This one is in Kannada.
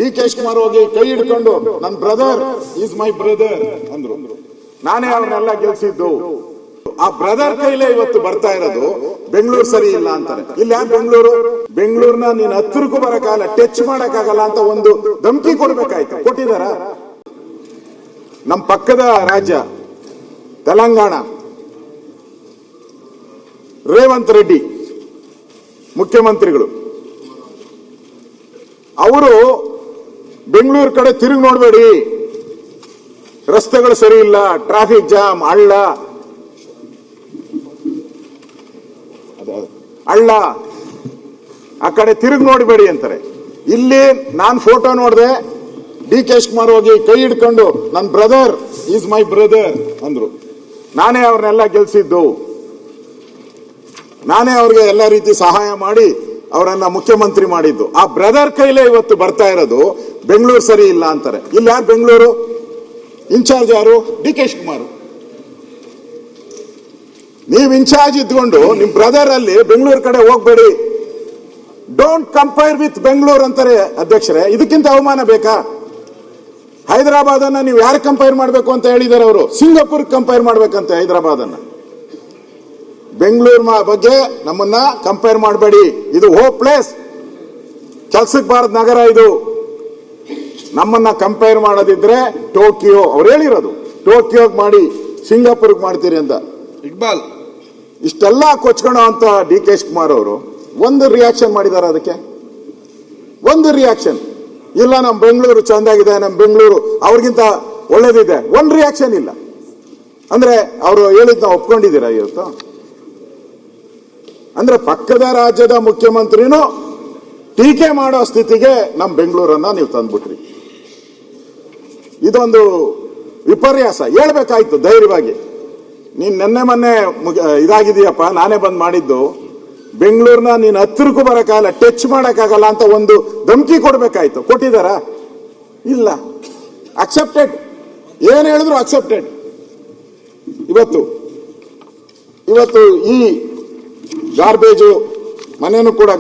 ಡಿ ಕೆ ಶಿವಕುಮಾರ್ ಹೋಗಿ ಕೈ ಹಿಡ್ಕೊಂಡು ನನ್ನ ಬ್ರದರ್ ಈಸ್ ಮೈ ಬ್ರದರ್ ಅಂದ್ರು. ನಾನೇ ಅವ್ರನ್ನೆಲ್ಲ ಗೆಲ್ಸಿದ್ದು. ಆ ಬ್ರದರ್ ಕೈಲೇ ಇವತ್ತು ಬರ್ತಾ ಇರೋದು ಬೆಂಗಳೂರು ಸರಿ ಇಲ್ಲ ಅಂತಾರೆ. ಇಲ್ಲಿ ಯಾಕೆ ಬೆಂಗಳೂರನ್ನ ನೀನ್ ಹತ್ತಿರಕ್ಕೂ ಬರಕ್ಕಾಗಲ್ಲ, ಟಚ್ ಮಾಡಕ್ಕಾಗಲ್ಲ ಅಂತ ಒಂದು ಧಮಕಿ ಕೊಡ್ಬೇಕಾಯ್ತು. ಕೊಟ್ಟಿದಾರ? ನಮ್ಮ ಪಕ್ಕದ ರಾಜ್ಯ ತೆಲಂಗಾಣ, ರೇವಂತ್ ರೆಡ್ಡಿ ಮುಖ್ಯಮಂತ್ರಿಗಳು, ಅವರು ಬೆಂಗಳೂರು ಕಡೆ ತಿರುಗಿ ನೋಡ್ಬೇಡಿ, ರಸ್ತೆಗಳು ಸರಿ ಇಲ್ಲ, ಟ್ರಾಫಿಕ್ ಜಾಮ್, ಹಳ್ಳ ಆ ಕಡೆ ತಿರುಗಿ ನೋಡಬೇಡಿ ಅಂತಾರೆ. ಇಲ್ಲಿ ನಾನು ಫೋಟೋ ನೋಡಿದೆ, ಡಿ ಕೆ ಶಿವಕುಮಾರ್ ಹೋಗಿ ಕೈ ಹಿಡ್ಕೊಂಡು ನನ್ನ ಬ್ರದರ್ ಈಸ್ ಮೈ ಬ್ರದರ್ ಅಂದ್ರು. ನಾನೇ ಅವ್ರನ್ನೆಲ್ಲ ಗೆಲ್ಸಿದ್ದು, ನಾನೇ ಅವ್ರಿಗೆ ಎಲ್ಲ ರೀತಿ ಸಹಾಯ ಮಾಡಿ ಅವರನ್ನ ಮುಖ್ಯಮಂತ್ರಿ ಮಾಡಿದ್ದು. ಆ ಬ್ರದರ್ ಕೈಲೇ ಇವತ್ತು ಬರ್ತಾ ಇರೋದು ಬೆಂಗಳೂರು ಸರಿ ಇಲ್ಲ ಅಂತಾರೆ. ಇಲ್ಲಿ ಯಾರು ಬೆಂಗಳೂರು ಇನ್ಚಾರ್ಜ್? ಯಾರು? D K Shivakumar. ನೀವು ಇನ್ಚಾರ್ಜ್ ಇದ್ಕೊಂಡು ನಿಮ್ ಬ್ರದರ್ ಅಲ್ಲಿ ಬೆಂಗಳೂರು ಕಡೆ ಹೋಗ್ಬೇಡಿ, ಡೋಂಟ್ ಕಂಪೇರ್ ವಿತ್ ಬೆಂಗಳೂರು ಅಂತಾರೆ ಅಧ್ಯಕ್ಷರೇ. ಇದಕ್ಕಿಂತ ಅವಮಾನ ಬೇಕಾ? ಹೈದರಾಬಾದ್ ಅನ್ನ ನೀವು ಯಾರು ಕಂಪೇರ್ ಮಾಡಬೇಕು ಅಂತ ಹೇಳಿದಾರೆ ಅವರು? ಸಿಂಗಾಪುರ್ ಕಂಪೇರ್ ಮಾಡ್ಬೇಕಂತೆ ಹೈದರಾಬಾದ್ ಅನ್ನ. ಬೆಂಗಳೂರು ಬಗ್ಗೆ ನಮ್ಮನ್ನ ಕಂಪೇರ್ ಮಾಡಬೇಡಿ, ಇದು ಹೋಪ್ ಪ್ಲೇಸ್, ಕೆಲ್ಸಕ್ಕೆ ಬಾರದ ನಗರ ಇದು. ನಮ್ಮನ್ನ ಕಂಪೇರ್ ಮಾಡೋದಿದ್ರೆ ಟೋಕಿಯೋ, ಅವ್ರು ಹೇಳಿರೋದು ಟೋಕಿಯೋಗ್ ಮಾಡಿ, ಸಿಂಗಾಪುರ್ಗೆ ಮಾಡ್ತೀರಿ ಅಂತ. ಇಕ್ಬಾಲ್ ಇಷ್ಟೆಲ್ಲ ಕೊಚ್ಕೊಳ್ಳೋ ಅಂತ ಡಿ ಕೆ ಶಿವಕುಮಾರ್ ಅವರು ಒಂದು ರಿಯಾಕ್ಷನ್ ಮಾಡಿದಾರ? ಅದಕ್ಕೆ ಒಂದು ರಿಯಾಕ್ಷನ್ ಇಲ್ಲ. ನಮ್ಮ ಬೆಂಗಳೂರು ಚಂದಾಗಿದೆ, ನಮ್ಮ ಬೆಂಗಳೂರು ಅವ್ರಿಗಿಂತ ಒಳ್ಳೇದಿದೆ, ಒಂದು ರಿಯಾಕ್ಷನ್ ಇಲ್ಲ. ಅಂದ್ರೆ ಅವರು ಹೇಳಿದ್ನ ಒಪ್ಕೊಂಡಿದ್ದೀರಾ ಇವತ್ತು? ಅಂದ್ರೆ ಪಕ್ಕದ ರಾಜ್ಯದ ಮುಖ್ಯಮಂತ್ರಿನೂ ಟೀಕೆ ಮಾಡೋ ಸ್ಥಿತಿಗೆ ನಮ್ಮ ಬೆಂಗಳೂರನ್ನ ನೀವು ತಂದ್ಬಿಟ್ರಿ. ಇದೊಂದು ವಿಪರ್ಯಾಸ. ಹೇಳ್ಬೇಕಾಯ್ತು ಧೈರ್ಯವಾಗಿ, ನೀನ್ ನೆನ್ನೆ ಮೊನ್ನೆ ಇದಾಗಿದೆಯಪ್ಪ, ನಾನೇ ಬಂದ್ ಮಾಡಿದ್ದು, ಬೆಂಗಳೂರನ್ನ ನೀನ್ ಹತ್ತಿರಕ್ಕೂ ಬರಕ್ಕಾಗಲ್ಲ, ಟಚ್ ಮಾಡಕ್ಕಾಗಲ್ಲ ಅಂತ ಒಂದು ಧಮಕಿ ಕೊಡ್ಬೇಕಾಯ್ತು. ಕೊಟ್ಟಿದಾರ? ಇಲ್ಲ. ಅಕ್ಸೆಪ್ಟೆಡ್, ಏನ್ ಹೇಳಿದ್ರು ಅಕ್ಸೆಪ್ಟೆಡ್. ಇವತ್ತು ಈ ಗಾರ್ಬೇಜು ಮನೆಯೂ ಕೂಡ